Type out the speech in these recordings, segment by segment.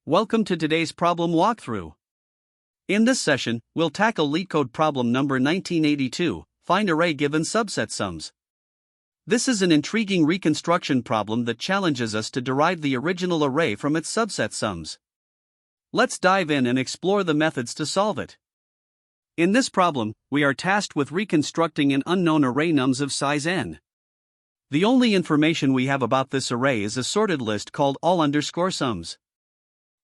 Welcome to today's problem walkthrough. In this session, we'll tackle LeetCode problem number 1982, find array given subset sums. This is an intriguing reconstruction problem that challenges us to derive the original array from its subset sums. Let's dive in and explore the methods to solve it. In this problem, we are tasked with reconstructing an unknown array nums of size n. The only information we have about this array is a sorted list called all_sums.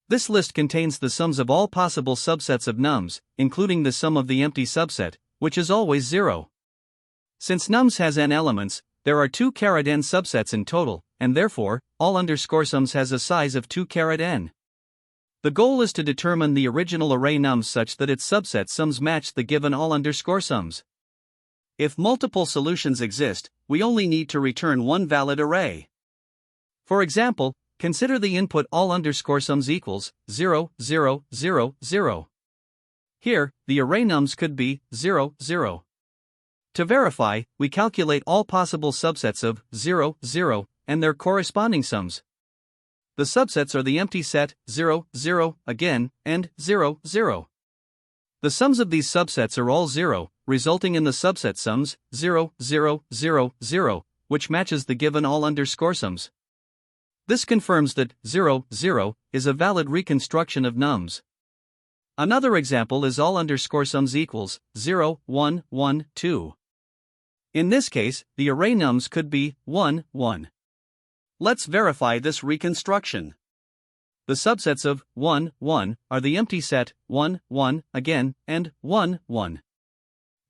This list contains the sums of all possible subsets of nums, including the sum of the empty subset, which is always 0. Since nums has n elements, there are 2n subsets in total, and therefore, all_sums has a size of 2n. The goal is to determine the original array nums such that its subset sums match the given all_sums. If multiple solutions exist, we only need to return one valid array. For example, consider the input all_sums equals 0, 0, 0, 0. Here, the array nums could be 0, 0. To verify, we calculate all possible subsets of 0, 0, and their corresponding sums. The subsets are the empty set, 0, 0, again, and 0, 0. The sums of these subsets are all 0, resulting in the subset sums 0, 0, 0, 0, which matches the given all_sums. This confirms that 0, 0 is a valid reconstruction of nums. Another example is all_sums equals 0, 1, 1, 2. In this case, the array nums could be 1, 1. Let's verify this reconstruction. The subsets of 1, 1 are the empty set 1, 1, again, and 1, 1.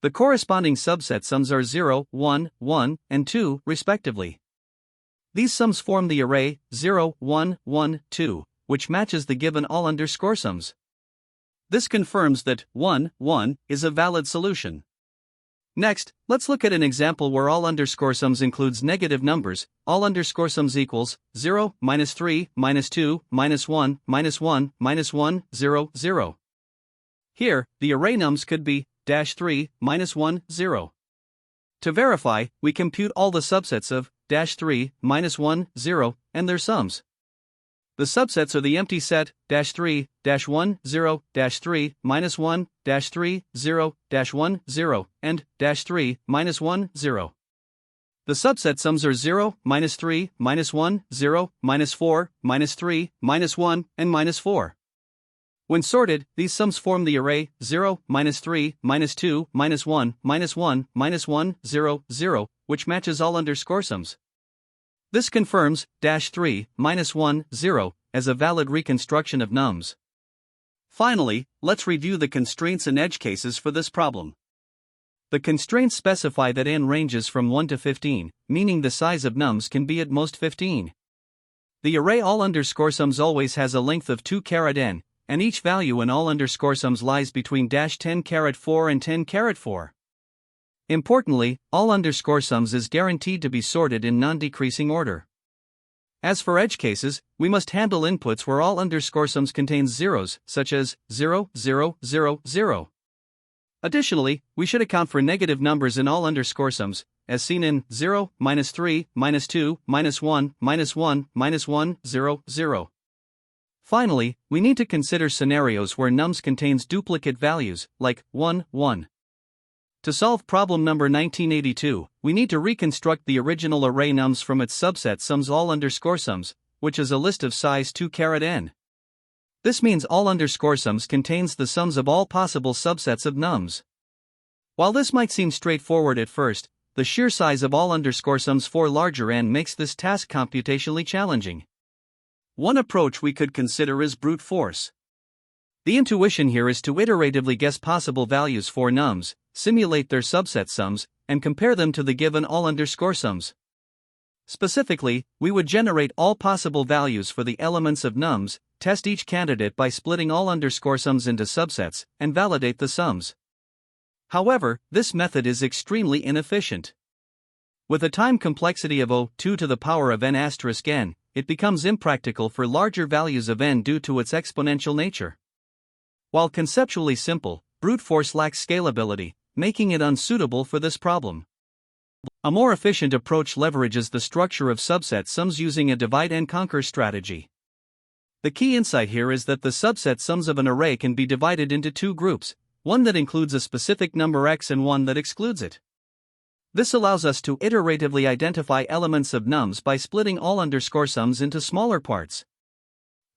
The corresponding subset sums are 0, 1, 1, and 2, respectively. These sums form the array 0, 1, 1, 2, which matches the given all_sums. This confirms that 1, 1 is a valid solution. Next, let's look at an example where all_sums includes negative numbers. All_sums equals 0, minus 3, minus 2, minus 1, minus 1, minus 1, 0, 0. Here, the array nums could be -3, minus 1, 0. To verify, we compute all the subsets of -3, minus 1, 0, and their sums. The subsets are the empty set -3, -1, 0, -3, minus 1, -3, 0, -1, 0, and -3, minus 1, 0. The subset sums are 0, minus 3, minus 1, 0, minus 4, minus 3, minus 1, and minus 4. When sorted, these sums form the array 0, minus 3, minus 2, minus 1, minus 1, minus 1, 0, 0, which matches all_sums. This confirms -3, minus 1, 0 as a valid reconstruction of nums. Finally, let's review the constraints and edge cases for this problem. The constraints specify that n ranges from 1 to 15, meaning the size of nums can be at most 15. The array all_sums always has a length of 2n, and each value in all_sums lies between -10⁴ and 10⁴. Importantly, all_sums is guaranteed to be sorted in non-decreasing order. As for edge cases, we must handle inputs where all_sums contains zeros, such as 0, 0, 0, 0. Additionally, we should account for negative numbers in all_sums, as seen in 0, minus 3, minus 2, minus 1, minus 1, minus 1, 0, 0. Finally, we need to consider scenarios where nums contains duplicate values, like 1, 1. To solve problem number 1982, we need to reconstruct the original array nums from its subset sums all_sums, which is a list of size 2n. This means all_sums contains the sums of all possible subsets of nums. While this might seem straightforward at first, the sheer size of all_sums for larger n makes this task computationally challenging. One approach we could consider is brute force. The intuition here is to iteratively guess possible values for nums, simulate their subset sums, and compare them to the given all_sums. Specifically, we would generate all possible values for the elements of nums, test each candidate by splitting all_sums into subsets, and validate the sums. However, this method is extremely inefficient. With a time complexity of 2 to the power of n*n, it becomes impractical for larger values of n due to its exponential nature. While conceptually simple, brute force lacks scalability, making it unsuitable for this problem. A more efficient approach leverages the structure of subset sums using a divide and conquer strategy. The key insight here is that the subset sums of an array can be divided into two groups, one that includes a specific number x and one that excludes it. This allows us to iteratively identify elements of nums by splitting all underscore sums into smaller parts.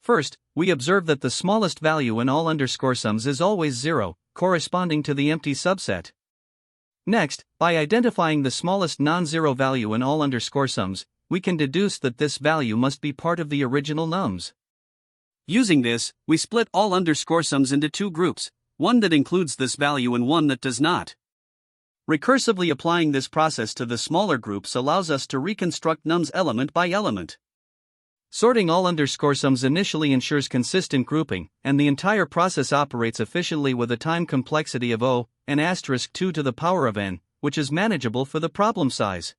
First, we observe that the smallest value in all underscore sums is always 0, corresponding to the empty subset. Next, by identifying the smallest non-zero value in all underscore sums, we can deduce that this value must be part of the original nums. Using this, we split all underscore sums into two groups, one that includes this value and one that does not. Recursively applying this process to the smaller groups allows us to reconstruct nums element by element. Sorting all underscore sums initially ensures consistent grouping, and the entire process operates efficiently with a time complexity of n*2 to the power of n, which is manageable for the problem size.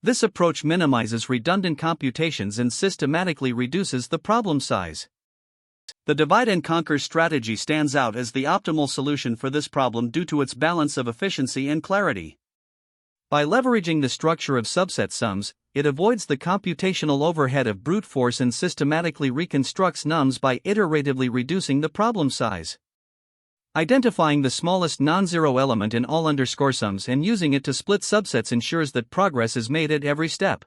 This approach minimizes redundant computations and systematically reduces the problem size. The divide and conquer strategy stands out as the optimal solution for this problem due to its balance of efficiency and clarity. By leveraging the structure of subset sums, it avoids the computational overhead of brute force and systematically reconstructs nums by iteratively reducing the problem size. Identifying the smallest non-zero element in all underscore sums and using it to split subsets ensures that progress is made at every step.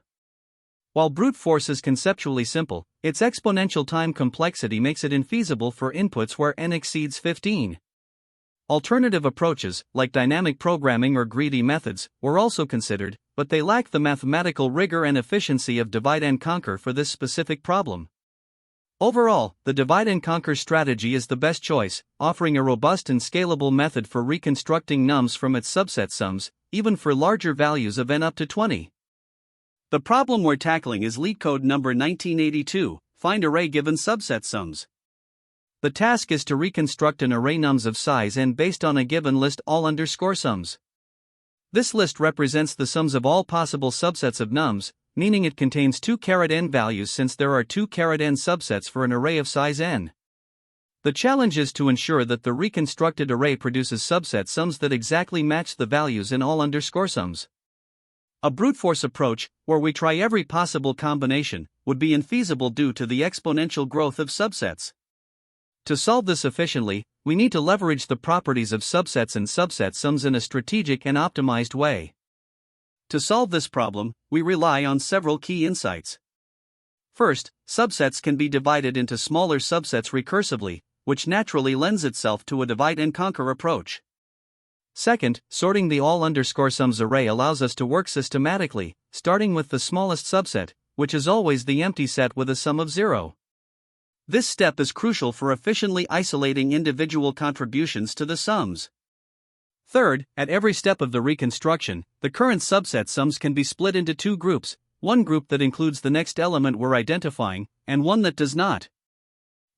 While brute force is conceptually simple, its exponential time complexity makes it infeasible for inputs where n exceeds 15. Alternative approaches, like dynamic programming or greedy methods, were also considered, but they lack the mathematical rigor and efficiency of divide and conquer for this specific problem. Overall, the divide and conquer strategy is the best choice, offering a robust and scalable method for reconstructing nums from its subset sums, even for larger values of n up to 20. The problem we're tackling is LeetCode number 1982, find array given subset sums. The task is to reconstruct an array nums of size n based on a given list all underscore sums. This list represents the sums of all possible subsets of nums, meaning it contains 2*n values since there are 2*n subsets for an array of size n. The challenge is to ensure that the reconstructed array produces subset sums that exactly match the values in all underscore sums. A brute force approach, where we try every possible combination, would be infeasible due to the exponential growth of subsets. To solve this efficiently, we need to leverage the properties of subsets and subset sums in a strategic and optimized way. To solve this problem, we rely on several key insights. First, subsets can be divided into smaller subsets recursively, which naturally lends itself to a divide and conquer approach. Second, sorting the all underscore sums array allows us to work systematically, starting with the smallest subset, which is always the empty set with a sum of 0. This step is crucial for efficiently isolating individual contributions to the sums. Third, at every step of the reconstruction, the current subset sums can be split into two groups, one group that includes the next element we're identifying, and one that does not.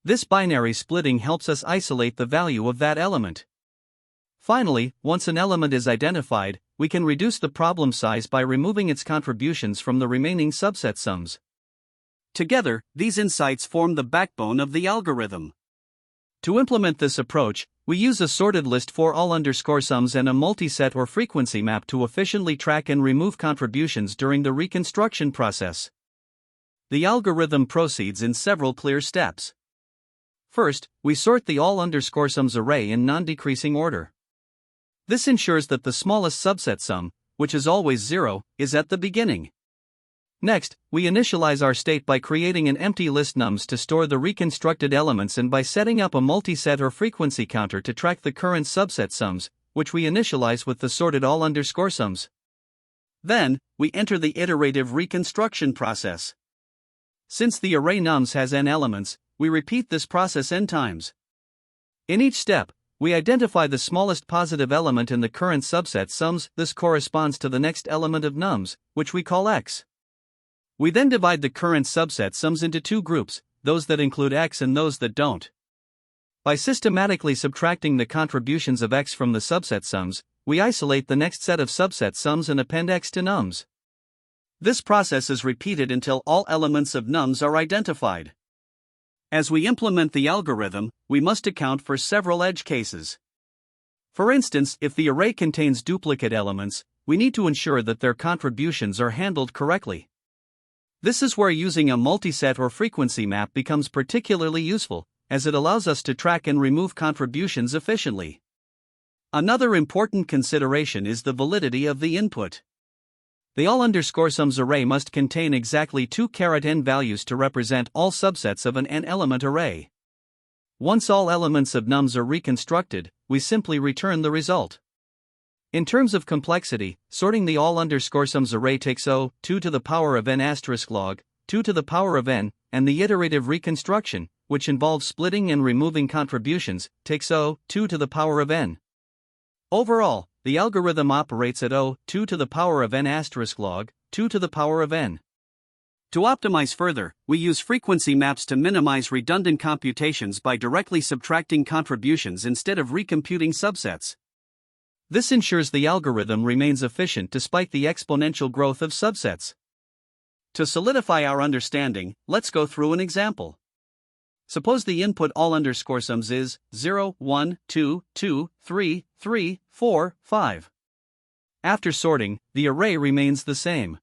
This binary splitting helps us isolate the value of that element. Finally, once an element is identified, we can reduce the problem size by removing its contributions from the remaining subset sums. Together, these insights form the backbone of the algorithm. To implement this approach, we use a sorted list for all underscore sums and a multiset or frequency map to efficiently track and remove contributions during the reconstruction process. The algorithm proceeds in several clear steps. First, we sort the all underscore sums array in non-decreasing order. This ensures that the smallest subset sum, which is always 0, is at the beginning. Next, we initialize our state by creating an empty list nums to store the reconstructed elements and by setting up a multiset or frequency counter to track the current subset sums, which we initialize with the sorted all underscore sums. Then, we enter the iterative reconstruction process. Since the array nums has n elements, we repeat this process n times. In each step, we identify the smallest positive element in the current subset sums. This corresponds to the next element of nums, which we call x. We then divide the current subset sums into two groups, those that include x and those that don't. By systematically subtracting the contributions of x from the subset sums, we isolate the next set of subset sums and append x to nums. This process is repeated until all elements of nums are identified. As we implement the algorithm, we must account for several edge cases. For instance, if the array contains duplicate elements, we need to ensure that their contributions are handled correctly. This is where using a multiset or frequency map becomes particularly useful, as it allows us to track and remove contributions efficiently. Another important consideration is the validity of the input. The all_sums array must contain exactly 2n values to represent all subsets of an n-element array. Once all elements of nums are reconstructed, we simply return the result. In terms of complexity, sorting the all_sums array takes 2 to the power of n log, 2 to the power of n, and the iterative reconstruction, which involves splitting and removing contributions, takes 2 to the power of n. Overall, the algorithm operates at 2 to the power of n log, 2 to the power of n. To optimize further, we use frequency maps to minimize redundant computations by directly subtracting contributions instead of recomputing subsets. This ensures the algorithm remains efficient despite the exponential growth of subsets. To solidify our understanding, let's go through an example. Suppose the input all_sums is 0, 1, 2, 2, 3, 3, 4, 5. After sorting, the array remains the same.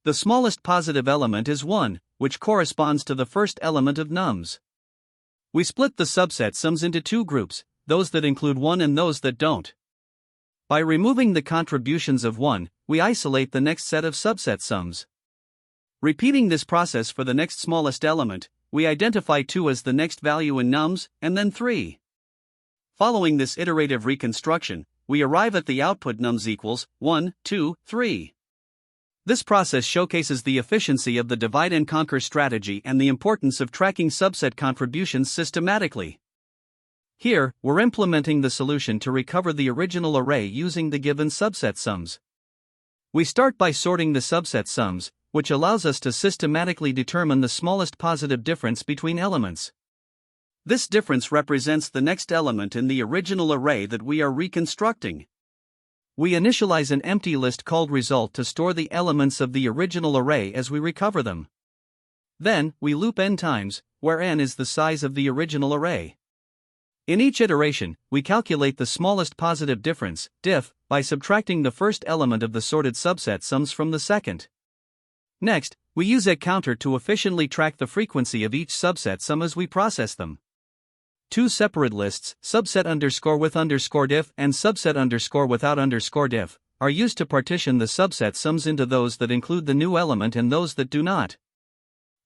The smallest positive element is 1, which corresponds to the first element of nums. We split the subset sums into two groups, those that include 1 and those that don't. By removing the contributions of 1, we isolate the next set of subset sums. Repeating this process for the next smallest element, we identify 2 as the next value in nums, and then 3. Following this iterative reconstruction, we arrive at the output nums equals 1, 2, 3. This process showcases the efficiency of the divide and conquer strategy and the importance of tracking subset contributions systematically. Here, we're implementing the solution to recover the original array using the given subset sums. We start by sorting the subset sums, which allows us to systematically determine the smallest positive difference between elements. This difference represents the next element in the original array that we are reconstructing. We initialize an empty list called result to store the elements of the original array as we recover them. Then, we loop n times, where n is the size of the original array. In each iteration, we calculate the smallest positive difference, diff, by subtracting the first element of the sorted subset sums from the second. Next, we use a counter to efficiently track the frequency of each subset sum as we process them. Two separate lists, subset_with_diff and subset_without_diff, are used to partition the subset sums into those that include the new element and those that do not.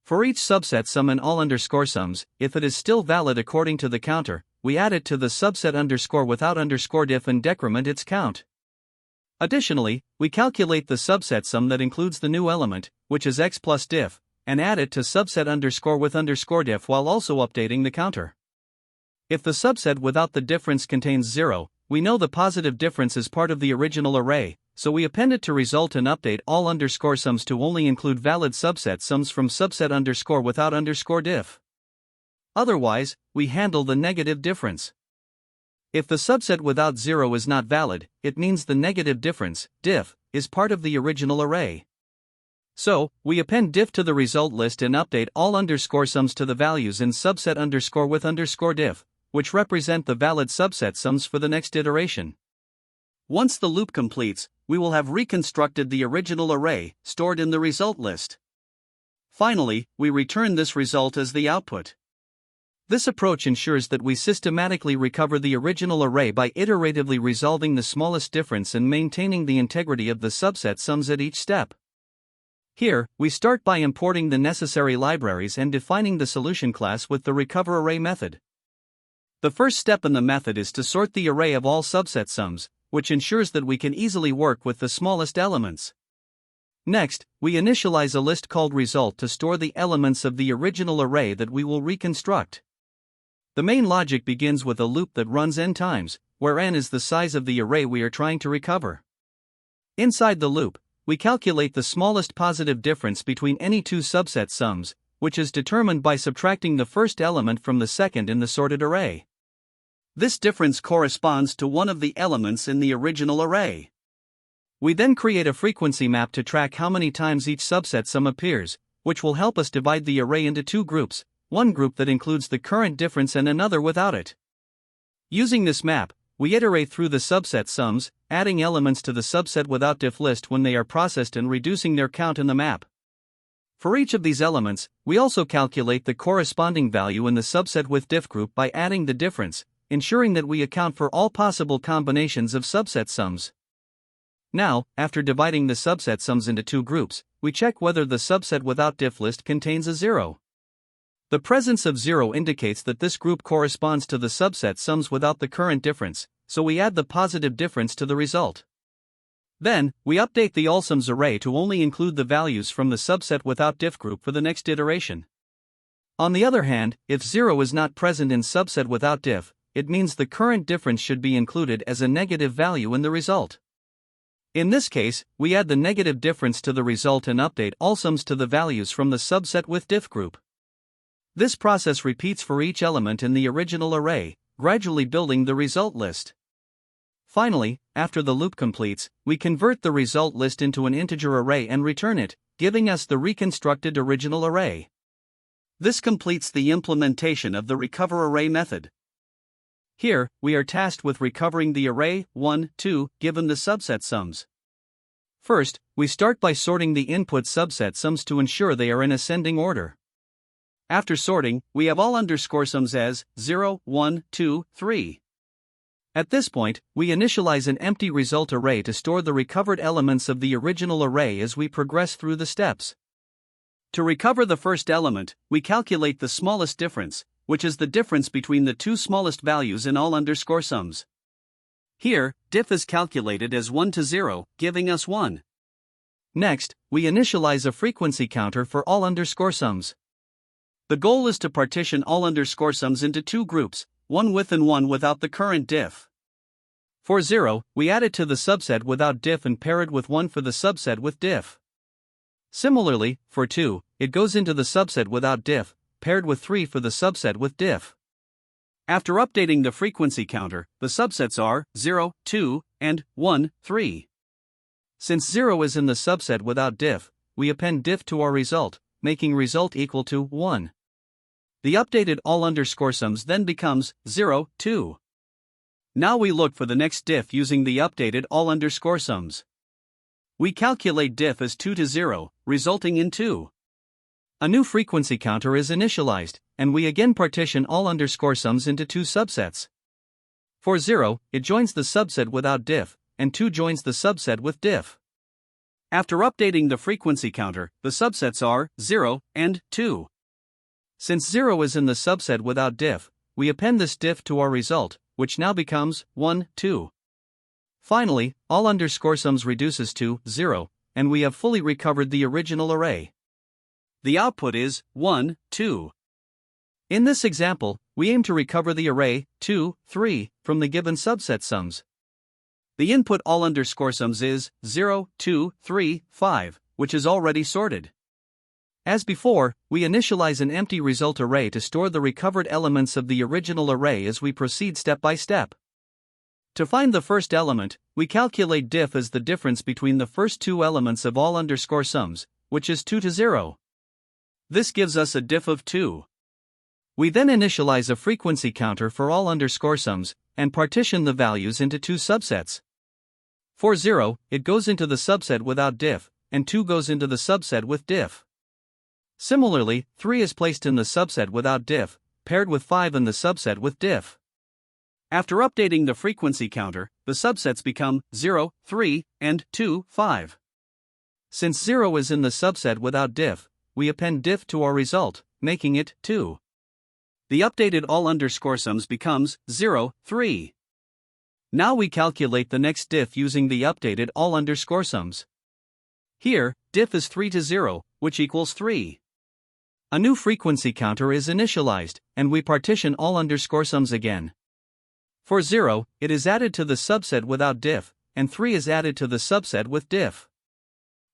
For each subset sum in all_sums, if it is still valid according to the counter, we add it to the subset_without_diff and decrement its count. Additionally, we calculate the subset sum that includes the new element, which is x plus diff, and add it to subset_with_diff while also updating the counter. If the subset without the difference contains 0, we know the positive difference is part of the original array, so we append it to result and update all_sums to only include valid subset sums from subset_without_diff. Otherwise, we handle the negative difference. If the subset without 0 is not valid, it means the negative difference, diff, is part of the original array. So, we append diff to the result list and update all_sums to the values in subset_with_diff, which represent the valid subset sums for the next iteration. Once the loop completes, we will have reconstructed the original array, stored in the result list. Finally, we return this result as the output. This approach ensures that we systematically recover the original array by iteratively resolving the smallest difference and maintaining the integrity of the subset sums at each step. Here, we start by importing the necessary libraries and defining the solution class with the recoverArray method. The first step in the method is to sort the array of all subset sums, which ensures that we can easily work with the smallest elements. Next, we initialize a list called result to store the elements of the original array that we will reconstruct. The main logic begins with a loop that runs n times, where n is the size of the array we are trying to recover. Inside the loop, we calculate the smallest positive difference between any two subset sums, which is determined by subtracting the first element from the second in the sorted array. This difference corresponds to one of the elements in the original array. We then create a frequency map to track how many times each subset sum appears, which will help us divide the array into two groups, one group that includes the current difference and another without it. Using this map, we iterate through the subset sums, adding elements to the subset without diff list when they are processed and reducing their count in the map. For each of these elements, we also calculate the corresponding value in the subset with diff group by adding the difference, ensuring that we account for all possible combinations of subset sums. Now, after dividing the subset sums into two groups, we check whether the subset without diff list contains a 0. The presence of 0 indicates that this group corresponds to the subset sums without the current difference, so we add the positive difference to the result. Then, we update the allsums array to only include the values from the subset without diff group for the next iteration. On the other hand, if 0 is not present in subset without diff, it means the current difference should be included as a negative value in the result. In this case, we add the negative difference to the result and update allsums to the values from the subset with diff group. This process repeats for each element in the original array, gradually building the result list. Finally, after the loop completes, we convert the result list into an integer array and return it, giving us the reconstructed original array. This completes the implementation of the recover array method. Here, we are tasked with recovering the array 1, 2, given the subset sums. First, we start by sorting the input subset sums to ensure they are in ascending order. After sorting, we have all underscore sums as 0, 1, 2, 3. At this point, we initialize an empty result array to store the recovered elements of the original array as we progress through the steps. To recover the first element, we calculate the smallest difference, which is the difference between the two smallest values in all underscore sums. Here, diff is calculated as 1 to 0, giving us 1. Next, we initialize a frequency counter for all underscore sums. The goal is to partition all underscore sums into two groups, one with and one without the current diff. For 0, we add it to the subset without diff and pair it with 1 for the subset with diff. Similarly, for 2, it goes into the subset without diff, paired with 3 for the subset with diff. After updating the frequency counter, the subsets are 0, 2, and 1, 3. Since 0 is in the subset without diff, we append diff to our result, making result equal to 1. The updated all underscore sums then becomes 0, 2. Now we look for the next diff using the updated all underscore sums. We calculate diff as 2 to 0, resulting in 2. A new frequency counter is initialized, and we again partition all underscore sums into two subsets. For 0, it joins the subset without diff, and 2 joins the subset with diff. After updating the frequency counter, the subsets are 0 and 2. Since 0 is in the subset without diff, we append this diff to our result, which now becomes 1, 2. Finally, all underscore sums reduces to 0, and we have fully recovered the original array. The output is 1, 2. In this example, we aim to recover the array 2, 3 from the given subset sums. The input all underscore sums is 0, 2, 3, 5, which is already sorted. As before, we initialize an empty result array to store the recovered elements of the original array as we proceed step by step. To find the first element, we calculate diff as the difference between the first two elements of all underscore sums, which is 2 to 0. This gives us a diff of 2. We then initialize a frequency counter for all underscore sums, and partition the values into two subsets. For 0, it goes into the subset without diff, and 2 goes into the subset with diff. Similarly, 3 is placed in the subset without diff, paired with 5 in the subset with diff. After updating the frequency counter, the subsets become 0, 3, and 2, 5. Since 0 is in the subset without diff, we append diff to our result, making it 2. The updated all underscore sums becomes 0, 3. Now we calculate the next diff using the updated all underscore sums. Here, diff is 3 to 0, which equals 3. A new frequency counter is initialized, and we partition all underscore sums again. For 0, it is added to the subset without diff, and 3 is added to the subset with diff.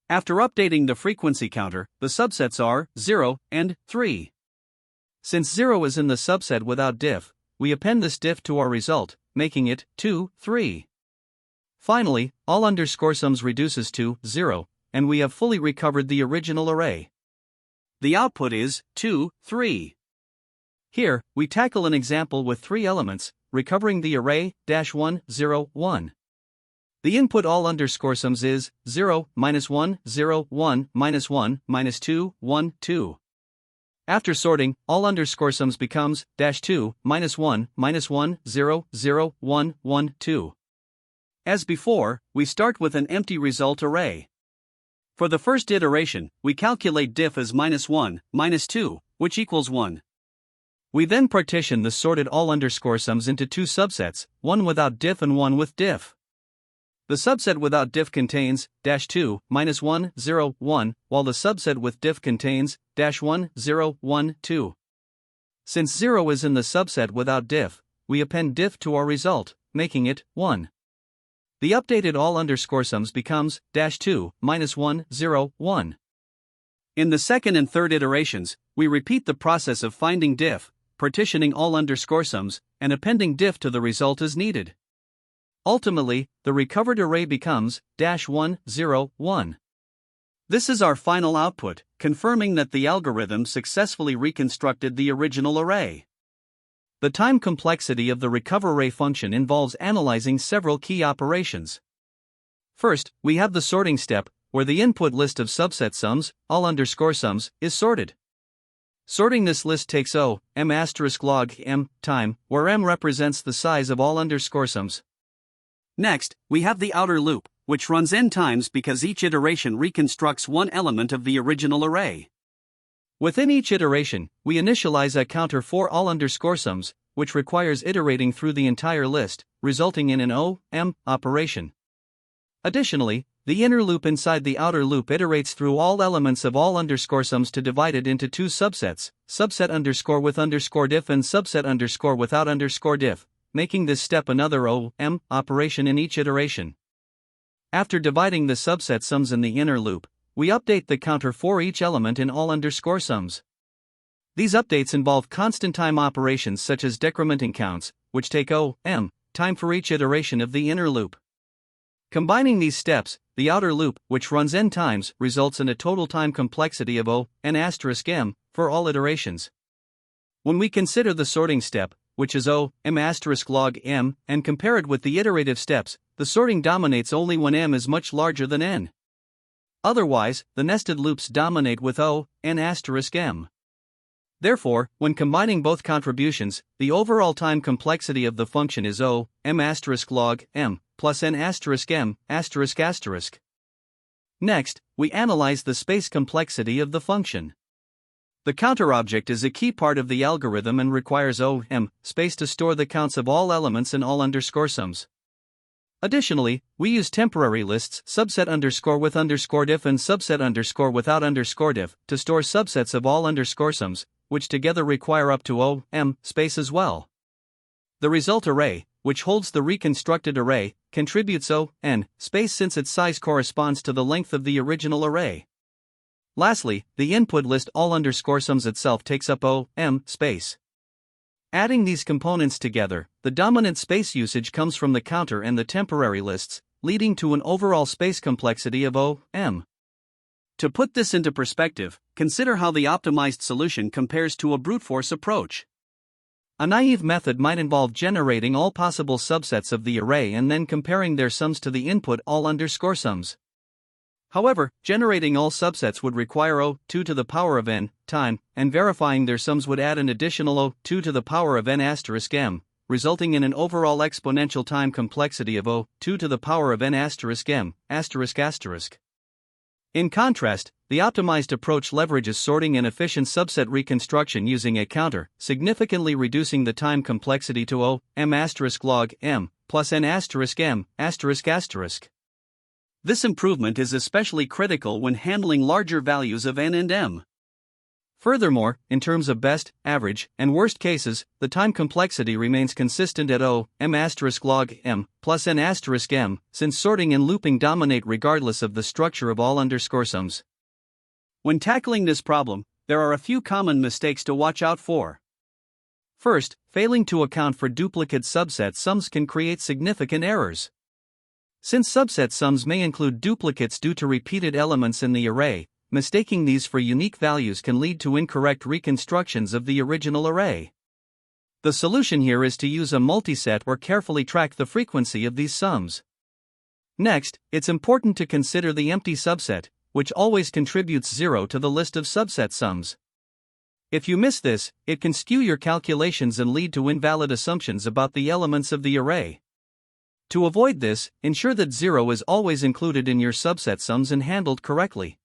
After updating the frequency counter, the subsets are 0 and 3. Since 0 is in the subset without diff, we append this diff to our result, making it 2, 3. Finally, all underscore sums reduces to 0, and we have fully recovered the original array. The output is 2, 3. Here, we tackle an example with 3 elements, recovering the array -1, 0, 1. The input all underscore sums is 0, -1, 0, 1, -1, -2, 1, 2. After sorting, all underscore sums becomes -2, -1, -1, 0, 0, 1, 1, 2. As before, we start with an empty result array. For the first iteration, we calculate diff as -1, -2, which equals 1. We then partition the sorted all underscore sums into two subsets, one without diff and one with diff. The subset without diff contains -2, -1, 0, 1, while the subset with diff contains -1, 0, 1, 2. Since 0 is in the subset without diff, we append diff to our result, making it 1. The updated all underscore sums becomes -2, -1, 0, 1. In the second and third iterations, we repeat the process of finding diff, partitioning all underscore sums, and appending diff to the result as needed. Ultimately, the recovered array becomes -1, 0, 1. This is our final output, confirming that the algorithm successfully reconstructed the original array. The time complexity of the recover array function involves analyzing several key operations. First, we have the sorting step, where the input list of subset sums, all underscore sums, is sorted. Sorting this list takes m asterisk log m time, where m represents the size of all underscore sums. Next, we have the outer loop, which runs n times because each iteration reconstructs one element of the original array. Within each iteration, we initialize a counter for all underscore sums, which requires iterating through the entire list, resulting in an m operation. Additionally, the inner loop inside the outer loop iterates through all elements of all underscore sums to divide it into two subsets, subset underscore with underscore diff and subset underscore without underscore diff, making this step another m operation in each iteration. After dividing the subset sums in the inner loop, we update the counter for each element in all underscore sums. These updates involve constant time operations such as decrementing counts, which take m time for each iteration of the inner loop. Combining these steps, the outer loop, which runs n times, results in a total time complexity of n asterisk m for all iterations. When we consider the sorting step, which is m asterisk log m, and compare it with the iterative steps, the sorting dominates only when m is much larger than n. Otherwise, the nested loops dominate with n asterisk m. Therefore, when combining both contributions, the overall time complexity of the function is m asterisk log m plus n asterisk m asterisk asterisk. Next, we analyze the space complexity of the function. The counter object is a key part of the algorithm and requires m space to store the counts of all elements in all underscore sums. Additionally, we use temporary lists subset underscore with underscore diff and subset underscore without underscore diff to store subsets of all underscore sums, which together require up to m space as well. The result array, which holds the reconstructed array, contributes n space since its size corresponds to the length of the original array. Lastly, the input list all underscore sums itself takes up m space. Adding these components together, the dominant space usage comes from the counter and the temporary lists, leading to an overall space complexity of m. To put this into perspective, consider how the optimized solution compares to a brute force approach. A naive method might involve generating all possible subsets of the array and then comparing their sums to the input all underscore sums. However, generating all subsets would require 2 to the power of n time, and verifying their sums would add an additional 2 to the power of n asterisk m, resulting in an overall exponential time complexity of 2 to the power of n asterisk m asterisk asterisk. In contrast, the optimized approach leverages sorting and efficient subset reconstruction using a counter, significantly reducing the time complexity to m asterisk log m plus n asterisk m asterisk asterisk. This improvement is especially critical when handling larger values of n and m. Furthermore, in terms of best, average, and worst cases, the time complexity remains consistent at m asterisk log m plus n asterisk m, since sorting and looping dominate regardless of the structure of all underscore sums. When tackling this problem, there are a few common mistakes to watch out for. First, failing to account for duplicate subset sums can create significant errors. Since subset sums may include duplicates due to repeated elements in the array, mistaking these for unique values can lead to incorrect reconstructions of the original array. The solution here is to use a multiset or carefully track the frequency of these sums. Next, it's important to consider the empty subset, which always contributes 0 to the list of subset sums. If you miss this, it can skew your calculations and lead to invalid assumptions about the elements of the array. To avoid this, ensure that 0 is always included in your subset sums and handled correctly.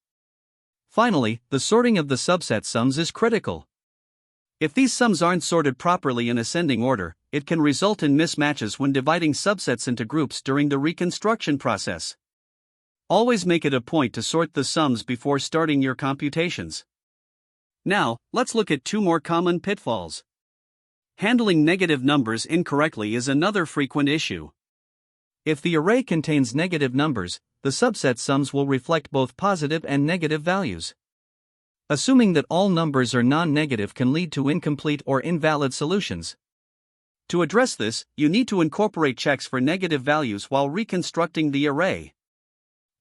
Finally, the sorting of the subset sums is critical. If these sums aren't sorted properly in ascending order, it can result in mismatches when dividing subsets into groups during the reconstruction process. Always make it a point to sort the sums before starting your computations. Now, let's look at two more common pitfalls. Handling negative numbers incorrectly is another frequent issue. If the array contains negative numbers, the subset sums will reflect both positive and negative values. Assuming that all numbers are non-negative can lead to incomplete or invalid solutions. To address this, you need to incorporate checks for negative values while reconstructing the array.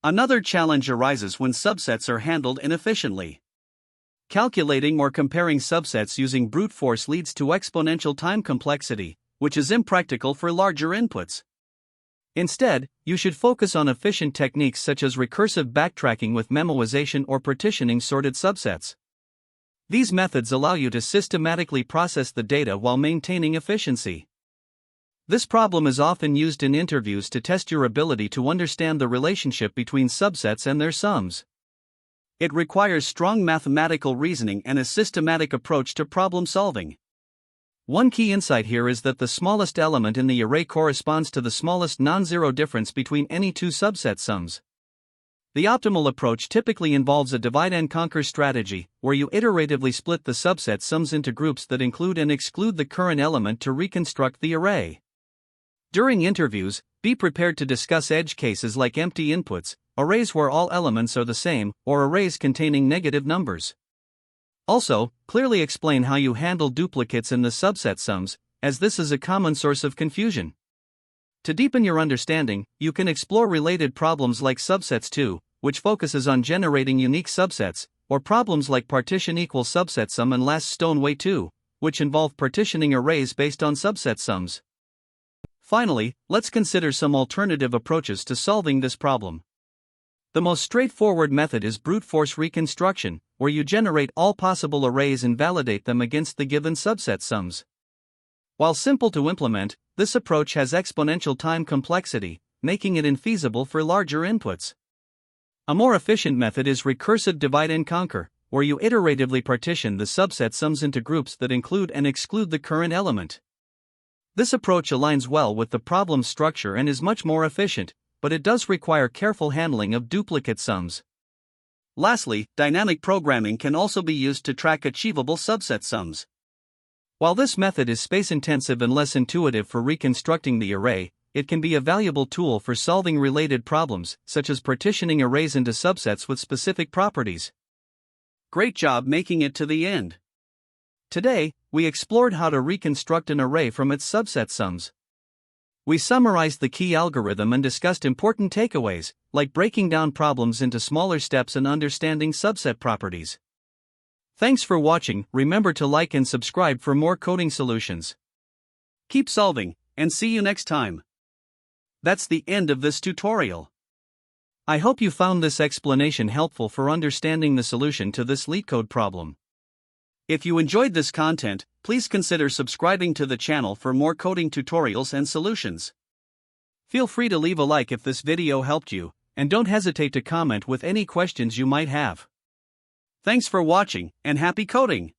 Another challenge arises when subsets are handled inefficiently. Calculating or comparing subsets using brute force leads to exponential time complexity, which is impractical for larger inputs. Instead, you should focus on efficient techniques such as recursive backtracking with memoization or partitioning sorted subsets. These methods allow you to systematically process the data while maintaining efficiency. This problem is often used in interviews to test your ability to understand the relationship between subsets and their sums. It requires strong mathematical reasoning and a systematic approach to problem solving. One key insight here is that the smallest element in the array corresponds to the smallest non-zero difference between any two subset sums. The optimal approach typically involves a divide-and-conquer strategy, where you iteratively split the subset sums into groups that include and exclude the current element to reconstruct the array. During interviews, be prepared to discuss edge cases like empty inputs, arrays where all elements are the same, or arrays containing negative numbers. Also, clearly explain how you handle duplicates in the subset sums, as this is a common source of confusion. To deepen your understanding, you can explore related problems like subsets 2, which focuses on generating unique subsets, or problems like partition equals subset sum and last stone way 2, which involve partitioning arrays based on subset sums. Finally, let's consider some alternative approaches to solving this problem. The most straightforward method is brute force reconstruction, where you generate all possible arrays and validate them against the given subset sums. While simple to implement, this approach has exponential time complexity, making it infeasible for larger inputs. A more efficient method is recursive divide and conquer, where you iteratively partition the subset sums into groups that include and exclude the current element. This approach aligns well with the problem structure and is much more efficient, but it does require careful handling of duplicate sums. Lastly, dynamic programming can also be used to track achievable subset sums. While this method is space-intensive and less intuitive for reconstructing the array, it can be a valuable tool for solving related problems, such as partitioning arrays into subsets with specific properties. Great job making it to the end. Today, we explored how to reconstruct an array from its subset sums. We summarized the key algorithm and discussed important takeaways, like breaking down problems into smaller steps and understanding subset properties. Thanks for watching. Remember to like and subscribe for more coding solutions. Keep solving, and see you next time. That's the end of this tutorial. I hope you found this explanation helpful for understanding the solution to this LeetCode problem. If you enjoyed this content, please consider subscribing to the channel for more coding tutorials and solutions. Feel free to leave a like if this video helped you, and don't hesitate to comment with any questions you might have. Thanks for watching, and happy coding!